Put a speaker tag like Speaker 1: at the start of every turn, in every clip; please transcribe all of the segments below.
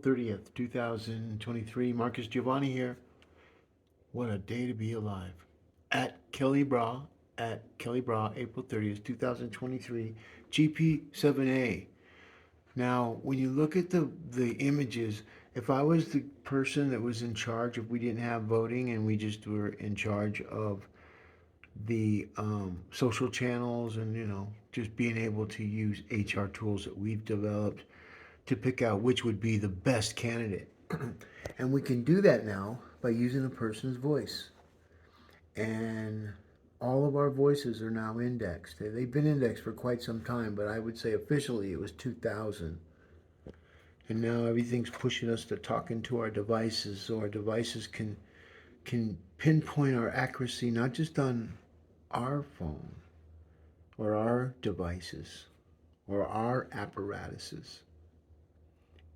Speaker 1: 30th, 2023. Marcus Giovanni here. What a day to be alive. At Kelly Brough, April 30th, 2023, GP7A. Now, when you look at the images, if I was the person that was in charge, if we didn't have voting and we just were in charge of the social channels and, just being able to use HR tools that we've developed to pick out which would be the best candidate. And we can do that now by using a person's voice. And all of our voices are now indexed. They've been indexed for quite some time, but I would say officially it was 2000. And now everything's pushing us to talk into our devices, so our devices can pinpoint our accuracy not just on our phone or our devices or our apparatuses.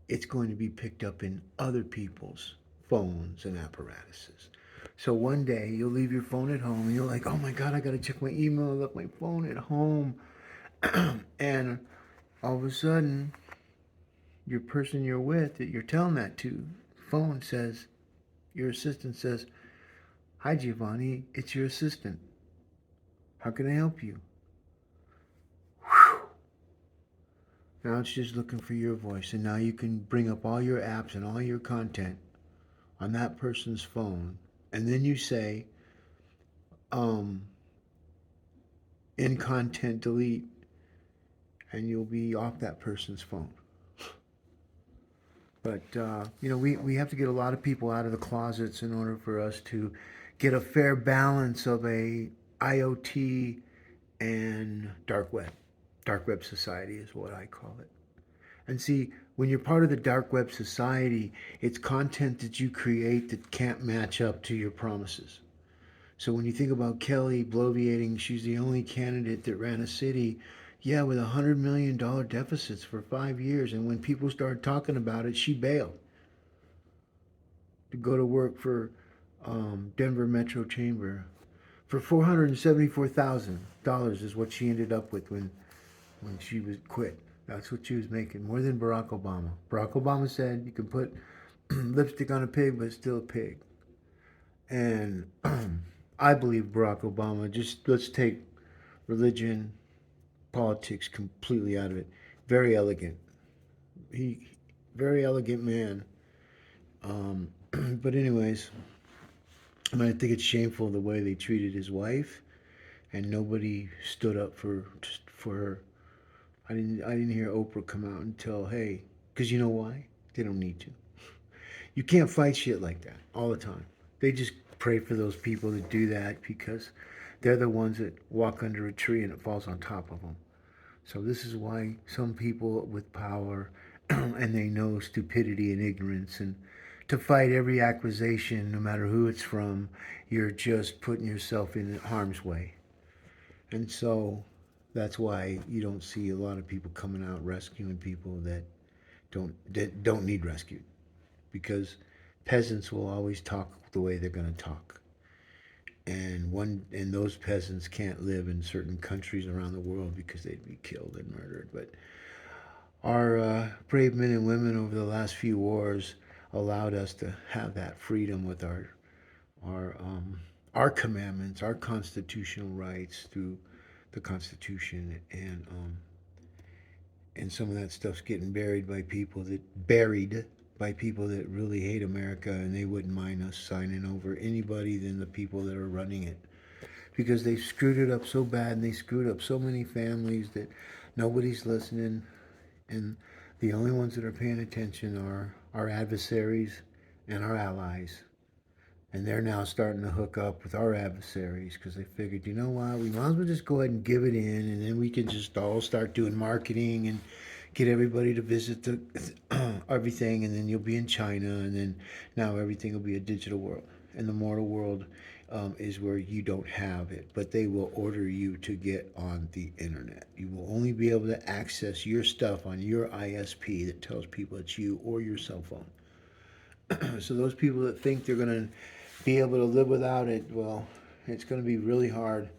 Speaker 1: It's going to be picked up in other people's phones and apparatuses. So one day you'll leave your phone at home and you're like, oh my God, I got to check my email. I left my phone at home. And all of a sudden, your person you're with that you're telling that to, phone says, your assistant says, hi Giovanni, it's your assistant. How can I help you? Whew. Now it's just looking for your voice, and now you can bring up all your apps and all your content on that person's phone, and then you say, in content delete, and you'll be off that person's phone. But, we have to get a lot of people out of the closets in order for us to get a fair balance of a IoT and dark web. Dark web society is what I call it. And see, when you're part of the dark web society, it's content that you create that can't match up to your promises. So when you think about Kelly bloviating, she's the only candidate that ran a city, with $100 million deficits for 5 years. And when people started talking about it, she bailed to go to work for Denver Metro Chamber for $474,000 is what she ended up with when she was quit. That's what she was making, more than Barack Obama. Barack Obama said you can put lipstick on a pig, but it's still a pig. And I believe Barack Obama, just let's take religion, politics completely out of it. Very elegant. Very elegant man. But anyways, I think it's shameful the way they treated his wife, and nobody stood up for her. I didn't hear Oprah come out and tell, hey, because you know why? They don't need to. You can't fight shit like that all the time. They just pray for those people that do that because they're the ones that walk under a tree and it falls on top of them. So this is why some people with power and they know stupidity and ignorance, and to fight every accusation, no matter who it's from, you're just putting yourself in harm's way. And so that's why you don't see a lot of people coming out rescuing people that don't need rescued, because peasants will always talk the way they're going to talk. And those peasants can't live in certain countries around the world because they'd be killed and murdered. But our brave men and women over the last few wars allowed us to have that freedom with our commandments, our constitutional rights through the Constitution, and some of that stuff's getting buried by people that really hate America, and they wouldn't mind us signing over anybody than the people that are running it, because they screwed it up so bad and they screwed up so many families that nobody's listening, and the only ones that are paying attention are our adversaries and our allies. And they're now starting to hook up with our adversaries because they figured, you know what, we might as well just go ahead and give it in, and then we can just all start doing marketing and get everybody to visit everything, and then you'll be in China, and then now everything will be a digital world. And the mortal world is where you don't have it, but they will order you to get on the internet. You will only be able to access your stuff on your ISP that tells people it's you, or your cell phone. So those people that think they're going to be able to live without it, well, it's going to be really hard,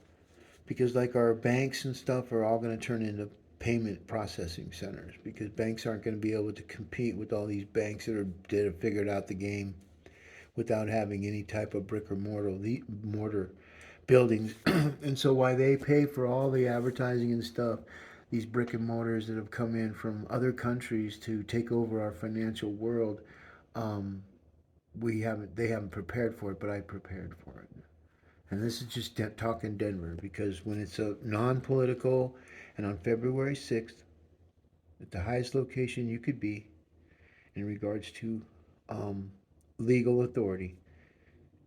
Speaker 1: because like our banks and stuff are all going to turn into payment processing centers, because banks aren't going to be able to compete with all these banks that have figured out the game without having any type of brick or mortar buildings. And so why they pay for all the advertising and stuff, these brick and mortars that have come in from other countries to take over our financial world, um, they haven't prepared for it, but I prepared for it. And this is just talking Denver, because when it's a non-political, and on February 6th, at the highest location you could be in regards to um, legal authority,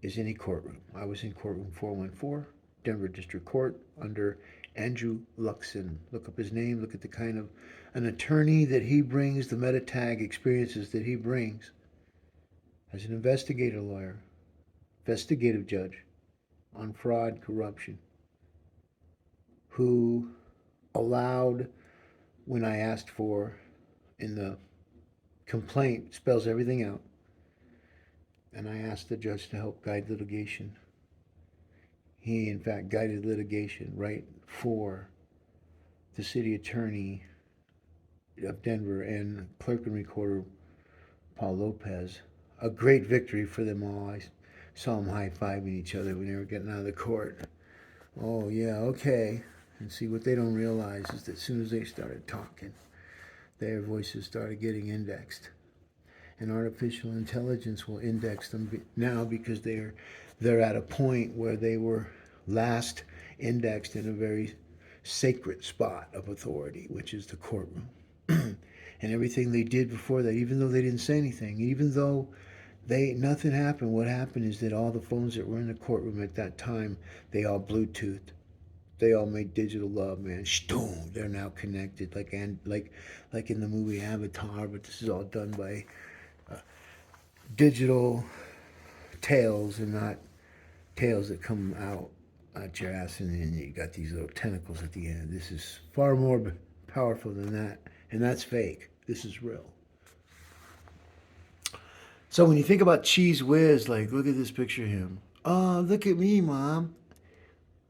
Speaker 1: is any courtroom. I was in courtroom 414, Denver District Court, under Andrew Luxon. Look up his name, look at the kind of an attorney that he brings, the meta tag experiences that he brings as an investigator lawyer, investigative judge on fraud, corruption, who allowed, when I asked for in the complaint, spells everything out, and I asked the judge to help guide litigation. He, in fact, guided litigation right for the city attorney of Denver and clerk and recorder Paul Lopez. A great victory for them all. I saw them high-fiving each other when they were getting out of the court. Oh, yeah, okay. And see, what they don't realize is that as soon as they started talking, their voices started getting indexed. And artificial intelligence will index them now, because they're at a point where they were last indexed in a very sacred spot of authority, which is the courtroom. And everything they did before that, even though they didn't say anything, even though nothing happened, what happened is that all the phones that were in the courtroom at that time, they all Bluetoothed. They all made digital love, man. Shtoom, they're now connected, like in the movie Avatar, but this is all done by digital tails, and not tails that come out at your ass, and then you got these little tentacles at the end. This is far more powerful than that, and that's fake. This is real. So when you think about Cheese Whiz, like, look at this picture of him. Oh, look at me, Mom.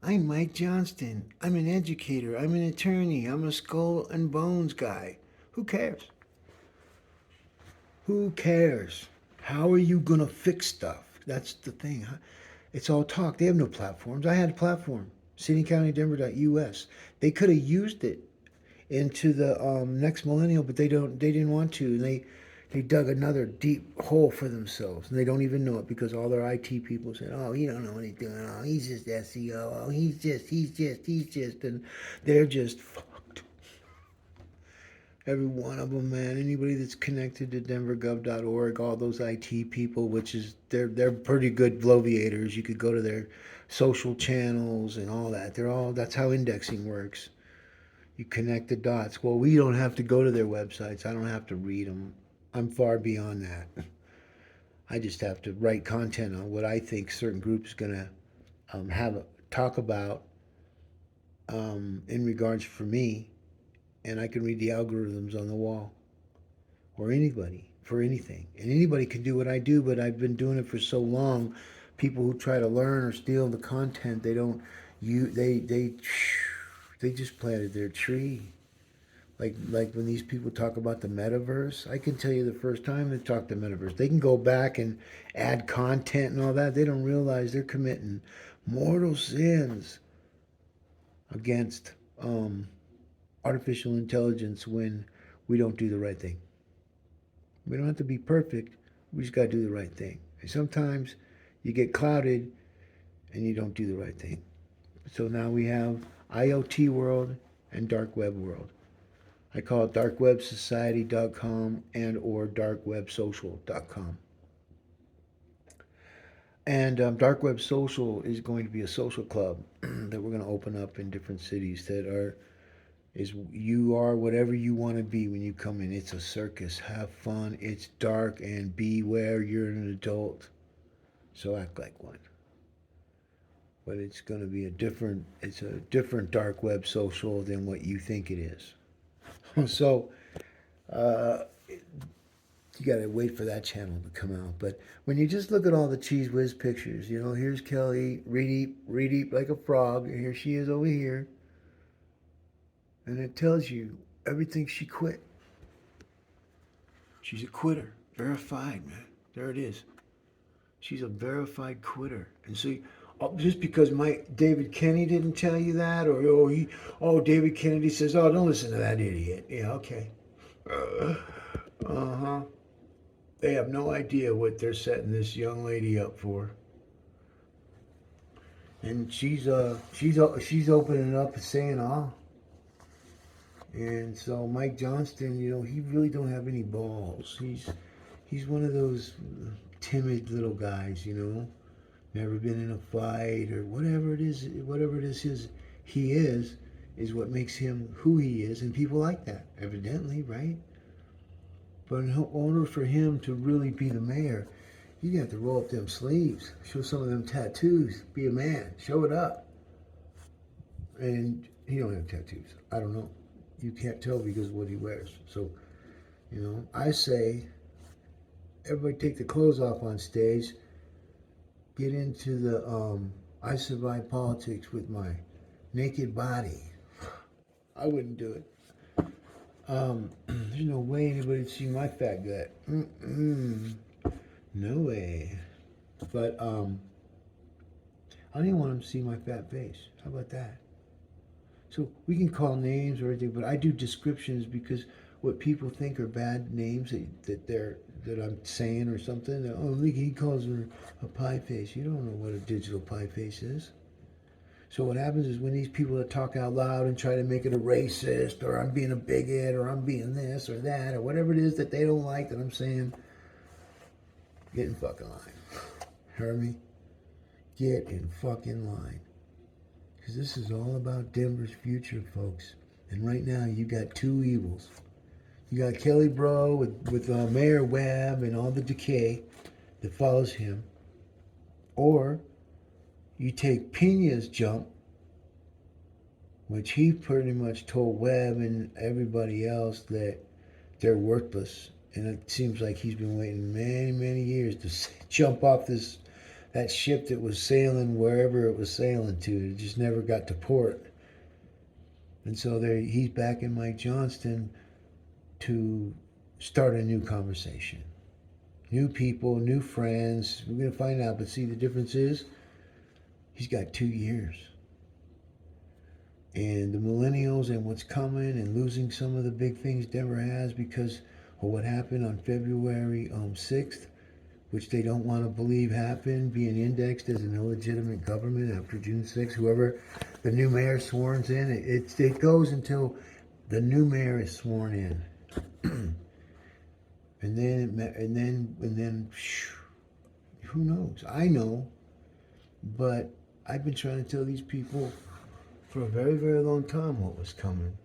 Speaker 1: I'm Mike Johnston. I'm an educator. I'm an attorney. I'm a skull and bones guy. Who cares? Who cares? How are you going to fix stuff? That's the thing. It's all talk. They have no platforms. I had a platform, citycountydenver.us. They could have used it into the next millennial, but they didn't want to. And they dug another deep hole for themselves, and they don't even know it, because all their IT people said, "Oh, he don't know what he's doing. Oh, he's just SEO. Oh, he's just," and they're just fucked. Every one of them, man. Anybody that's connected to denvergov.org, all those IT people, which is they're pretty good bloviators. You could go to their social channels and all that. That's how indexing works. You connect the dots. Well, we don't have to go to their websites. I don't have to read them. I'm far beyond that. I just have to write content on what I think certain groups going to talk about in regards for me, and I can read the algorithms on the wall, or anybody for anything, and anybody can do what I do. But I've been doing it for so long. People who try to learn or steal the content, they just planted their tree. Like when these people talk about the Metaverse, I can tell you the first time they talk the Metaverse, they can go back and add content and all that. They don't realize they're committing mortal sins against artificial intelligence when we don't do the right thing. We don't have to be perfect. We just got to do the right thing. And sometimes you get clouded and you don't do the right thing. So now we have IoT world and dark web world. I call it darkwebsociety.com and or darkwebsocial.com. And Dark Web Social is going to be a social club that we're going to open up in different cities you are whatever you want to be when you come in. It's a circus. Have fun. It's dark, and beware, you're an adult. So act like one. But it's going to be a different dark web social than what you think it is. So you got to wait for that channel to come out. But when you just look at all the Cheese Whiz pictures, here's Kelly, read eat like a frog. Here she is over here. And it tells you everything she quit. She's a quitter. Verified, man. There it is. She's a verified quitter. And so, just because David Kennedy didn't tell you that, or David Kennedy says, oh, don't listen to that idiot. Yeah, okay. Uh-huh. They have no idea what they're setting this young lady up for. And she's opening up and saying, And so Mike Johnston, he really don't have any balls. He's one of those timid little guys, never been in a fight or whatever it is he is what makes him who he is, and people like that, evidently, right? But in order for him to really be the mayor, you have to roll up them sleeves, show some of them tattoos, be a man, show it up. And he don't have tattoos. I don't know. You can't tell because of what he wears. So, I say, everybody take the clothes off on stage, get into the I survive politics with my naked body. I wouldn't do it. There's no way anybody would see my fat gut. No way. But I don't even want them to see my fat face. How about that? So we can call names or everything, but I do descriptions because what people think are bad names that I'm saying or something. Oh, look, he calls her a pie face. You don't know what a digital pie face is. So what happens is when these people that talk out loud and try to make it a racist, or I'm being a bigot, or I'm being this or that, or whatever it is that they don't like that I'm saying, get in fucking line. Heard me? Get in fucking line. Because this is all about Denver's future, folks. And right now you got two evils. You got Kelly Brough with Mayor Webb and all the decay that follows him. Or you take Pena's jump, which he pretty much told Webb and everybody else that they're worthless. And it seems like he's been waiting many, many years to jump off that ship that was sailing wherever it was sailing to. It just never got to port. And so he's backing Mike Johnston to start a new conversation. New people, new friends. We're going to find out. But see, the difference is he's got 2 years. And the millennials and what's coming and losing some of the big things Denver has because of what happened on February 6th, which they don't want to believe happened, being indexed as an illegitimate government after June 6th. Whoever the new mayor sworns in, it goes until the new mayor is sworn in. and then, who knows? I know, but I've been trying to tell these people for a very, very long time what was coming.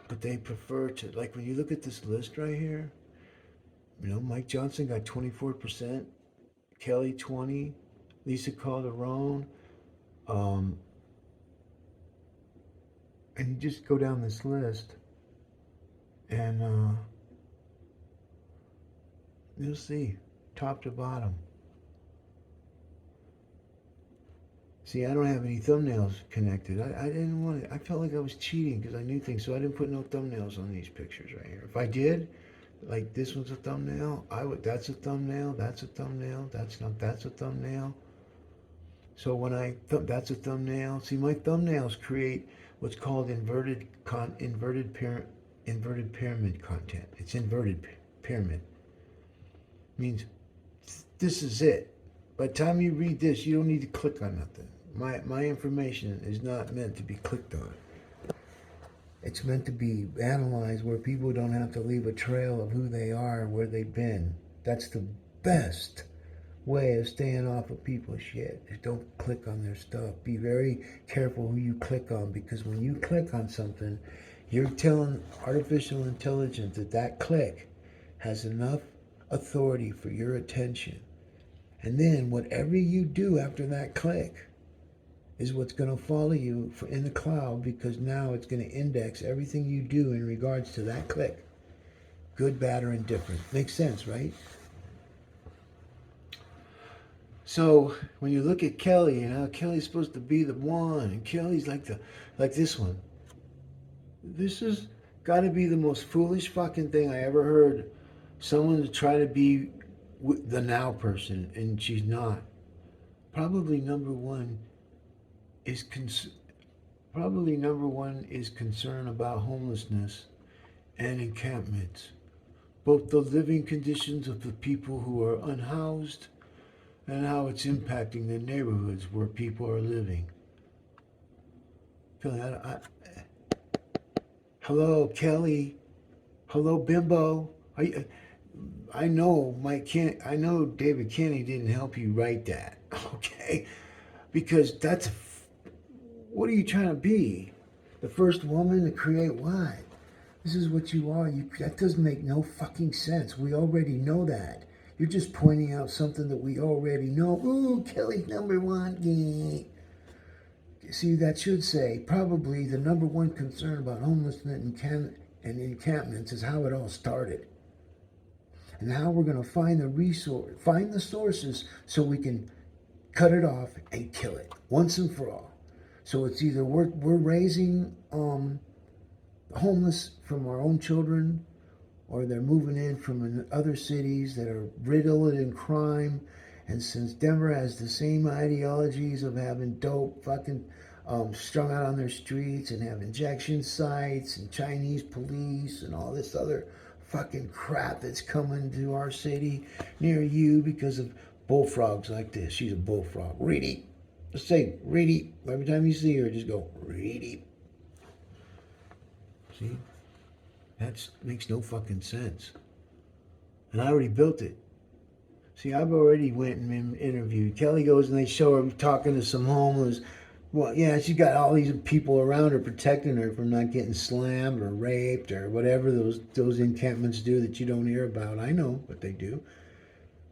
Speaker 1: But they prefer to, like when you look at this list right here, Mike Johnston got 24%, Kelly 20%, Lisa Calderon, and you just go down this list, and you'll see, top to bottom. See, I don't have any thumbnails connected. I didn't want it. I felt like I was cheating because I knew things, so I didn't put no thumbnails on these pictures right here. If I did, like this one's a thumbnail, that's a thumbnail, that's a thumbnail, that's a thumbnail. So when that's a thumbnail. See, my thumbnails create what's called inverted pyramid content. It's inverted pyramid. Means this is it. By the time you read this, you don't need to click on nothing. My information is not meant to be clicked on. It's meant to be analyzed where people don't have to leave a trail of who they are and where they've been. That's the best way of staying off of people's shit. Is don't click on their stuff. Be very careful who you click on, because when you click on something, you're telling artificial intelligence that click has enough authority for your attention. And then whatever you do after that click is what's going to follow you in the cloud, because now it's going to index everything you do in regards to that click. Good, bad, or indifferent. Makes sense, right? So when you look at Kelly and how Kelly's supposed to be the one, and Kelly's like this one. This has got to be the most foolish fucking thing I ever heard. Someone to try to be the now person, and she's not. Probably number one is probably number one is concern about homelessness and encampments, both the living conditions of the people who are unhoused and how it's impacting the neighborhoods where people are living. Kelly, hello, Kelly. Hello, Bimbo. I know I know David Kenny didn't help you write that, okay? Because what are you trying to be? The first woman to create what? This is what you are. That doesn't make no fucking sense. We already know that. You're just pointing out something that we already know. Ooh, Kelly's number one. Yeah. See, that should say probably the number one concern about homelessness and encampments is how it all started. And how we're going to find the sources so we can cut it off and kill it once and for all. So it's either we're raising homeless from our own children, or they're moving in from other cities that are riddled in crime. And since Denver has the same ideologies of having dope fucking strung out on their streets and have injection sites and Chinese police and all this other fucking crap that's coming to our city near you because of bullfrogs like this. She's a bullfrog. Reedy. Just say Reedy. Every time you see her, just go Reedy. See? That makes no fucking sense. And I already built it. See, I've already went and interviewed. Kelly goes and they show her talking to some homeless. Well, yeah, she's got all these people around her protecting her from not getting slammed or raped or whatever those encampments do that you don't hear about. I know what they do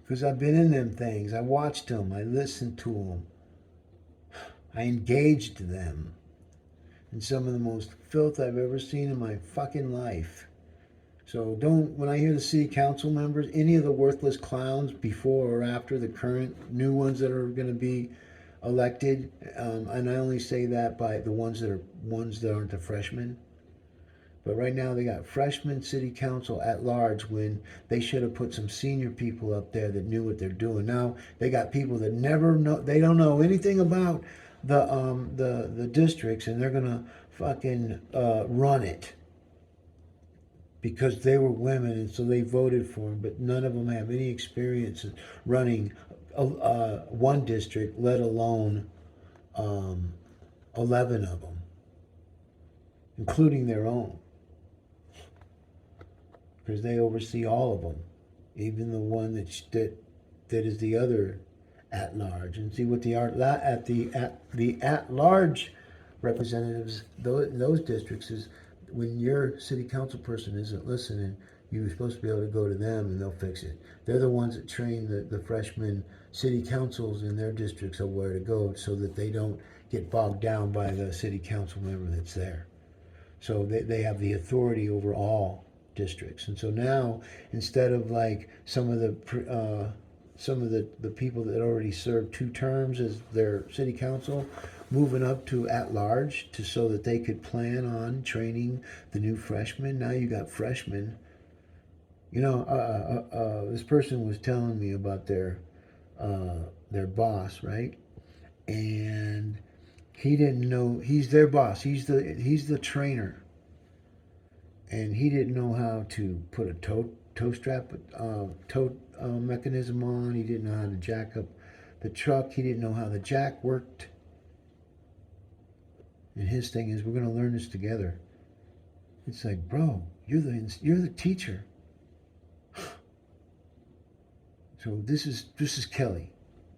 Speaker 1: because I've been in them things. I watched them. I listened to them. I engaged them in some of the most filth I've ever seen in my fucking life. So when I hear the city council members, any of the worthless clowns before or after the current new ones that are going to be elected, and I only say that by the ones that aren't the freshmen. But right now they got freshman city council at large when they should have put some senior people up there that knew what they're doing. Now they got people that never know, they don't know anything about the districts, and they're gonna fucking run it because they were women and so they voted for them. But none of them have any experience in running one district, let alone 11 of them, including their own, because they oversee all of them, even the one that is the other at large. And see what the at large representatives those districts is when your city council person isn't listening. You're supposed to be able to go to them and they'll fix it. They're the ones that train the freshman city councils in their districts of where to go so that they don't get bogged down by the city council member that's there. So they have the authority over all districts. And so now, instead of like some of the people that already served 2 terms as their city council, moving up to at large so that they could plan on training the new freshmen. Now you got freshmen. You know, this person was telling me about their boss, right? And he didn't know he's their boss. He's the trainer, and he didn't know how to put a toe strap, mechanism on. He didn't know how to jack up the truck. He didn't know how the jack worked. And his thing is, we're going to learn this together. It's like, bro, you're the teacher. So this is Kelly.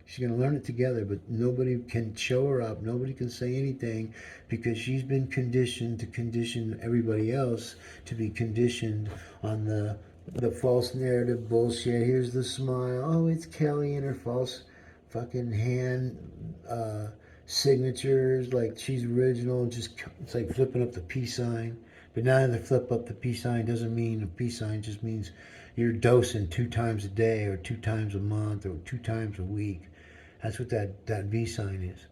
Speaker 1: She's going to learn it together, but nobody can show her up. Nobody can say anything because she's been conditioned to condition everybody else to be conditioned on the false narrative bullshit. Here's the smile. Oh, it's Kelly and her false fucking hand signatures like she's original. It's like flipping up the peace sign. But now the flip up the peace sign doesn't mean a peace sign, just means you're dosing 2 times a day or 2 times a month or 2 times a week. That's what that V sign is.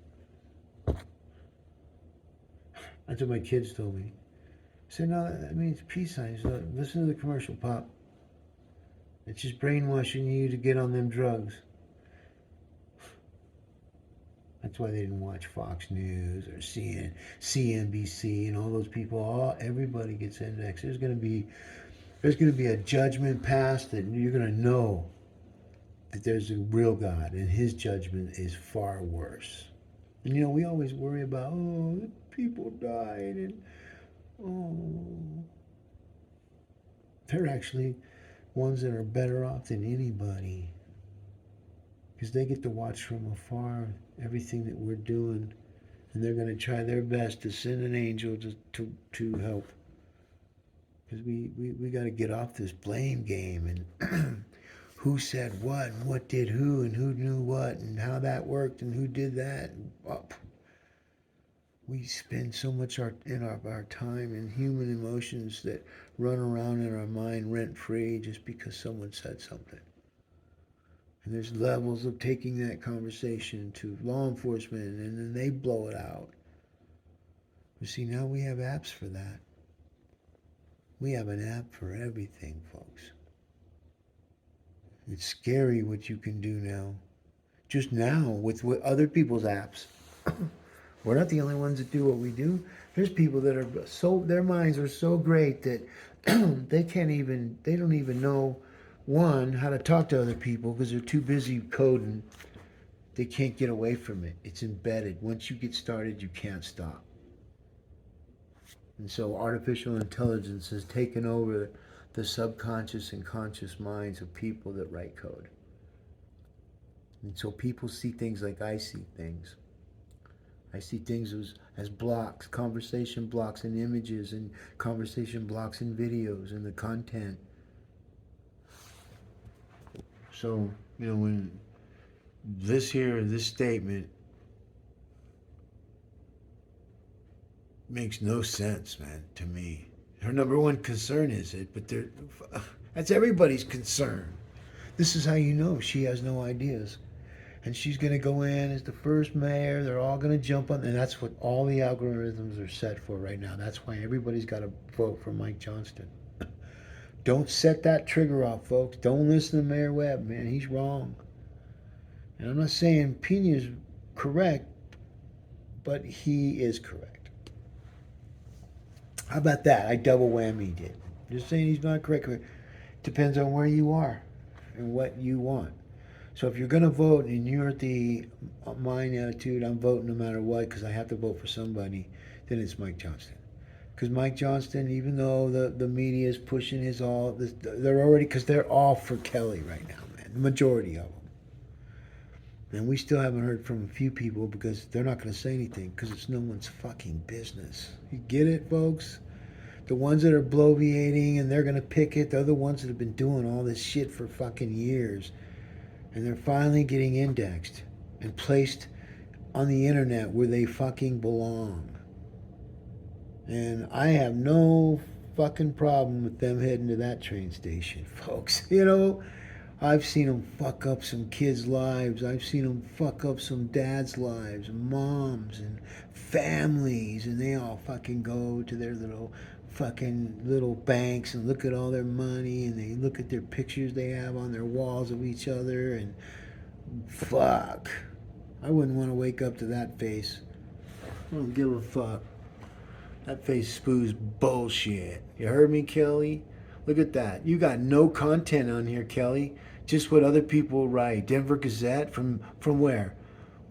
Speaker 1: That's what my kids told me. So no, that means peace signs. So listen to the commercial, Pop. It's just brainwashing you to get on them drugs. That's why they didn't watch Fox News or CNBC and all those people. Everybody gets indexed. There's going to be a judgment passed that you're going to know that there's a real God and His judgment is far worse. And we always worry about people died and they're actually ones that are better off than anybody. Because they get to watch from afar everything that we're doing, and they're going to try their best to send an angel to help. Because we got to get off this blame game and who said what and what did who and who knew what and how that worked and who did that. We spend so much our time in human emotions that run around in our mind rent-free just because someone said something. And there's levels of taking that conversation to law enforcement, and then they blow it out. You see, now we have apps for that. We have an app for everything, folks. It's scary what you can do now. Just now, with other people's apps. We're not the only ones that do what we do. There's people that are their minds are so great that they don't even know, one, how to talk to other people because they're too busy coding. They can't get away from it. It's embedded. Once you get started, you can't stop. And so artificial intelligence has taken over the subconscious and conscious minds of people that write code. And so people see things like I see things. I see things as blocks, conversation blocks and images and conversation blocks and videos and the content. So, when this statement makes no sense, man, to me. Her number one concern is it, but that's everybody's concern. This is how you know she has no ideas. And she's going to go in as the first mayor. They're all going to jump on. And that's what all the algorithms are set for right now. That's why everybody's got to vote for Mike Johnston. Don't set that trigger off, folks. Don't listen to Mayor Webb, man. He's wrong. And I'm not saying Pena's correct, but he is correct. How about that? I double whammied it. Just saying he's not correct. Depends on where you are and what you want. So if you're going to vote and you're at the mind attitude, I'm voting no matter what because I have to vote for somebody, then it's Mike Johnston. Because Mike Johnston, even though the media is pushing they're all for Kelly right now, man. The majority of them. And we still haven't heard from a few people because they're not going to say anything because it's no one's fucking business. You get it, folks? The ones that are bloviating and they're going to pick it, they're the ones that have been doing all this shit for fucking years. And they're finally getting indexed and placed on the internet where they fucking belong. And I have no fucking problem with them heading to that train station, folks. I've seen them fuck up some kids' lives. I've seen them fuck up some dads' lives, moms and families. And they all fucking go to their little banks and look at all their money, and they look at their pictures they have on their walls of each other, and fuck. I wouldn't want to wake up to that face. I don't give a fuck. That face spews bullshit. You heard me, Kelly? Look at that. You got no content on here, Kelly. Just what other people write. Denver Gazette from where?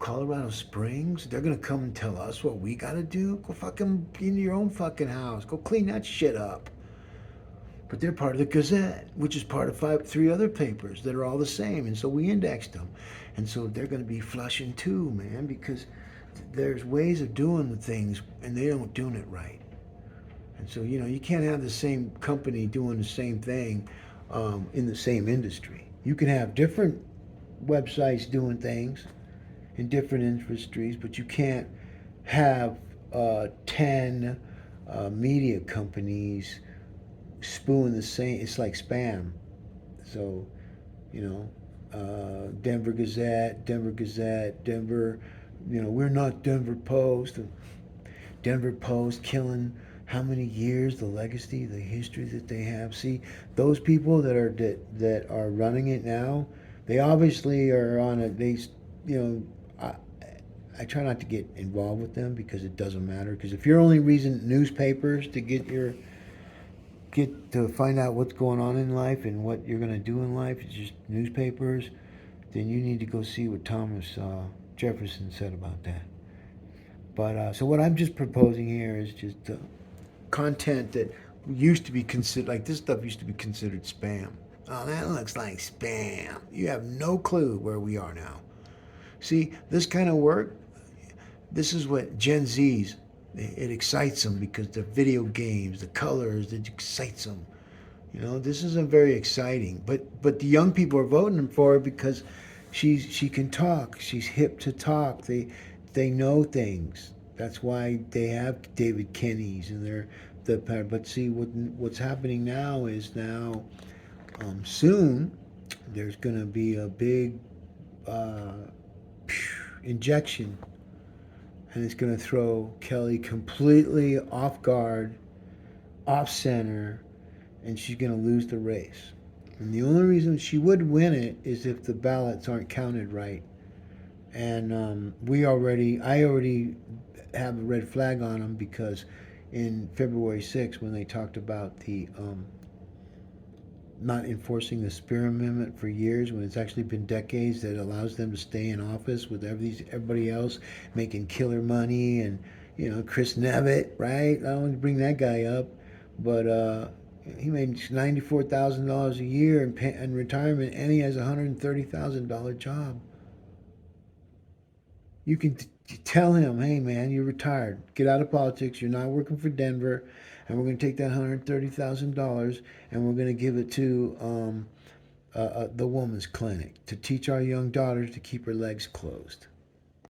Speaker 1: Colorado Springs? They're going to come and tell us what we got to do? Go fucking in your own fucking house. Go clean that shit up. But they're part of the Gazette, which is part of three other papers that are all the same. And so we indexed them. And so they're going to be flushing too, man, because there's ways of doing the things and they don't doing it right. And so, you can't have the same company doing the same thing in the same industry. You can have different websites doing things in different industries, but you can't have 10 media companies spewing the same. It's like spam. So, Denver Gazette, Denver, we're not Denver Post. Denver Post killing how many years, the legacy, the history that they have. See, those people that are running it now, they obviously are on a they, you know, I try not to get involved with them because it doesn't matter. Because if you're only reading newspapers to get to find out what's going on in life and what you're gonna do in life, it's just newspapers, then you need to go see what Thomas Jefferson said about that. But so what I'm just proposing here is just content that used to be considered, like this stuff used to be considered spam. Oh, that looks like spam. You have no clue where we are now. See, this kind of work, this is what Gen Z's, it excites them because the video games, the colors, it excites them. You know, this isn't very exciting, but the young people are voting for her because she can talk. She's hip to talk. They know things. That's why they have David Kenny's and they're the. But see what's happening now is now soon there's going to be a big injection, and it's going to throw Kelly completely off guard, off center, and she's going to lose the race. And the only reason she would win it is if the ballots aren't counted right. And I already have a red flag on them because in February 6th, when they talked about the not enforcing the Spear Amendment for years, when it's actually been decades that allows them to stay in office with everybody else making killer money, and Chris Nevitt, right? I don't want to bring that guy up, but he made $94,000 a year in retirement, and he has a $130,000 job. You can tell him, hey man, you're retired. Get out of politics. You're not working for Denver, and we're going to take that $130,000 and we're going to give it to the woman's clinic to teach our young daughters to keep her legs closed.